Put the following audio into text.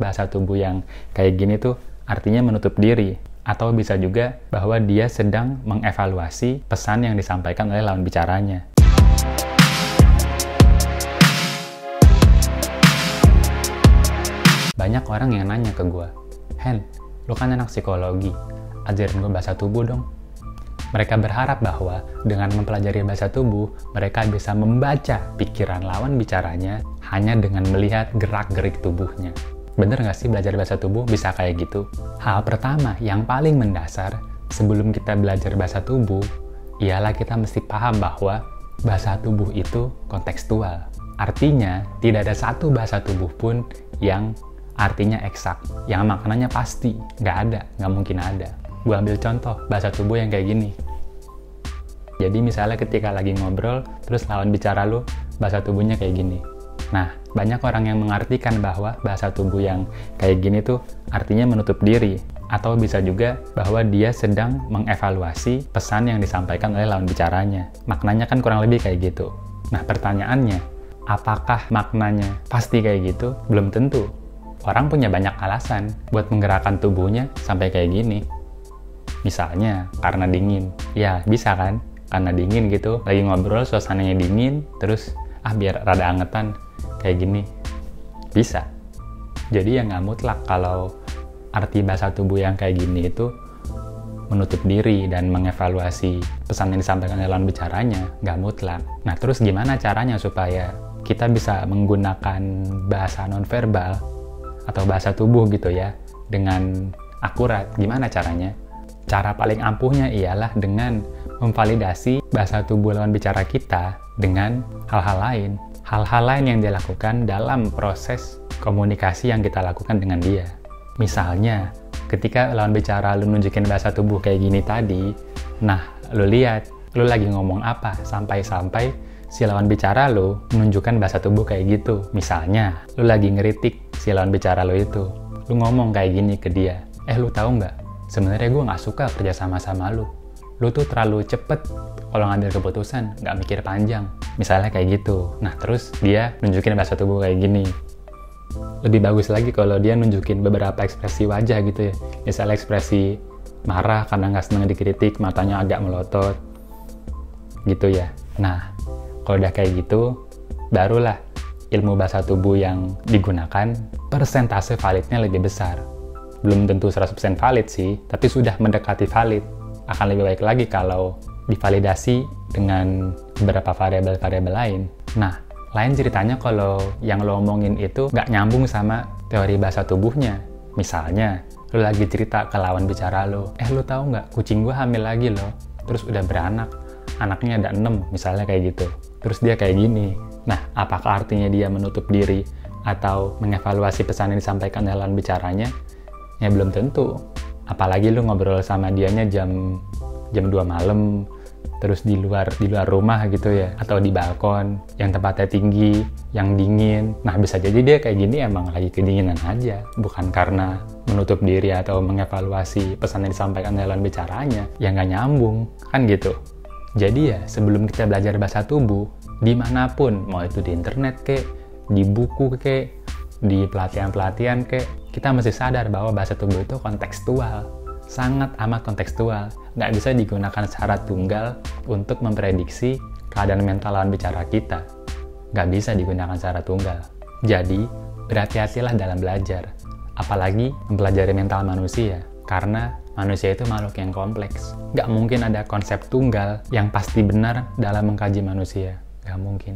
bahasa tubuh yang kayak gini tuh artinya menutup diri. Atau bisa juga bahwa dia sedang mengevaluasi pesan yang disampaikan oleh lawan bicaranya. Banyak orang yang nanya ke gue, "Hen, lu kan anak psikologi, ajarin gue bahasa tubuh dong." Mereka berharap bahwa dengan mempelajari bahasa tubuh, mereka bisa membaca pikiran lawan bicaranya hanya dengan melihat gerak-gerik tubuhnya. Bener nggak sih belajar bahasa tubuh bisa kayak gitu? Hal pertama yang paling mendasar sebelum kita belajar bahasa tubuh, ialah kita mesti paham bahwa bahasa tubuh itu kontekstual. Artinya, tidak ada satu bahasa tubuh pun yang artinya eksak, yang maknanya pasti. Nggak ada, nggak mungkin ada. Gue ambil contoh bahasa tubuh yang kayak gini. Jadi misalnya ketika lagi ngobrol, terus lawan bicara lu, bahasa tubuhnya kayak gini. Nah, banyak orang yang mengartikan bahwa bahasa tubuh yang kayak gini tuh artinya menutup diri. Atau bisa juga bahwa dia sedang mengevaluasi pesan yang disampaikan oleh lawan bicaranya. Maknanya kan kurang lebih kayak gitu. Nah, pertanyaannya, apakah maknanya pasti kayak gitu? Belum tentu. Orang punya banyak alasan buat menggerakkan tubuhnya sampai kayak gini. Misalnya, karena dingin. Ya, bisa kan? Karena dingin gitu, lagi ngobrol, suasananya dingin, terus, biar rada angetan, kayak gini. Bisa. Jadi ya nggak mutlak kalau arti bahasa tubuh yang kayak gini itu menutup diri dan mengevaluasi pesan yang disampaikan oleh lawan bicaranya, nggak mutlak. Nah, terus gimana caranya supaya kita bisa menggunakan bahasa nonverbal atau bahasa tubuh gitu ya, dengan akurat? Gimana caranya? Cara paling ampuhnya ialah dengan memvalidasi bahasa tubuh lawan bicara kita dengan hal-hal lain. Hal-hal lain yang dilakukan dalam proses komunikasi yang kita lakukan dengan dia. Misalnya, ketika lawan bicara lu nunjukin bahasa tubuh kayak gini tadi, nah, lu lihat, lu lagi ngomong apa, sampai-sampai si lawan bicara lu menunjukkan bahasa tubuh kayak gitu. Misalnya, lu lagi ngeritik si lawan bicara lu itu. Lu ngomong kayak gini ke dia, lu tahu nggak? Sebenarnya gue nggak suka kerja sama lu. Lu tuh terlalu cepet kalau ngambil keputusan, nggak mikir panjang. Misalnya kayak gitu. Nah, terus dia nunjukin bahasa tubuh kayak gini. Lebih bagus lagi kalau dia nunjukin beberapa ekspresi wajah gitu ya. Misalnya ekspresi marah karena nggak senang dikritik, matanya agak melotot. Gitu ya. Nah, kalau udah kayak gitu, barulah ilmu bahasa tubuh yang digunakan, persentase validnya lebih besar. Belum tentu 100% valid sih, tapi sudah mendekati valid. Akan lebih baik lagi kalau divalidasi dengan beberapa variabel-variabel lain. Nah, lain ceritanya kalau yang lo omongin itu nggak nyambung sama teori bahasa tubuhnya. Misalnya, lo lagi cerita ke lawan bicara lo, lo tahu nggak, kucing gue hamil lagi lo, terus udah beranak, anaknya ada 6, misalnya kayak gitu. Terus dia kayak gini. Nah, apakah artinya dia menutup diri atau mengevaluasi pesan yang disampaikan oleh lawan bicaranya? Ya belum tentu. Apalagi lu ngobrol sama dianya jam 2 malam, terus di luar rumah gitu ya, atau di balkon yang tempatnya tinggi, yang dingin. Nah, bisa jadi dia kayak gini emang lagi kedinginan aja, bukan karena menutup diri atau mengevaluasi pesan yang disampaikan oleh lawan bicaranya. Ya nggak nyambung, kan gitu. Jadi ya, sebelum kita belajar bahasa tubuh, dimanapun, mau itu di internet kek, di buku kek, di pelatihan-pelatihan kek, kita mesti sadar bahwa bahasa tubuh itu kontekstual, sangat amat kontekstual. Nggak bisa digunakan secara tunggal untuk memprediksi keadaan mental lawan bicara kita. Nggak bisa digunakan secara tunggal. Jadi, berhati-hatilah dalam belajar, apalagi mempelajari mental manusia, karena manusia itu makhluk yang kompleks. Nggak mungkin ada konsep tunggal yang pasti benar dalam mengkaji manusia. Nggak mungkin.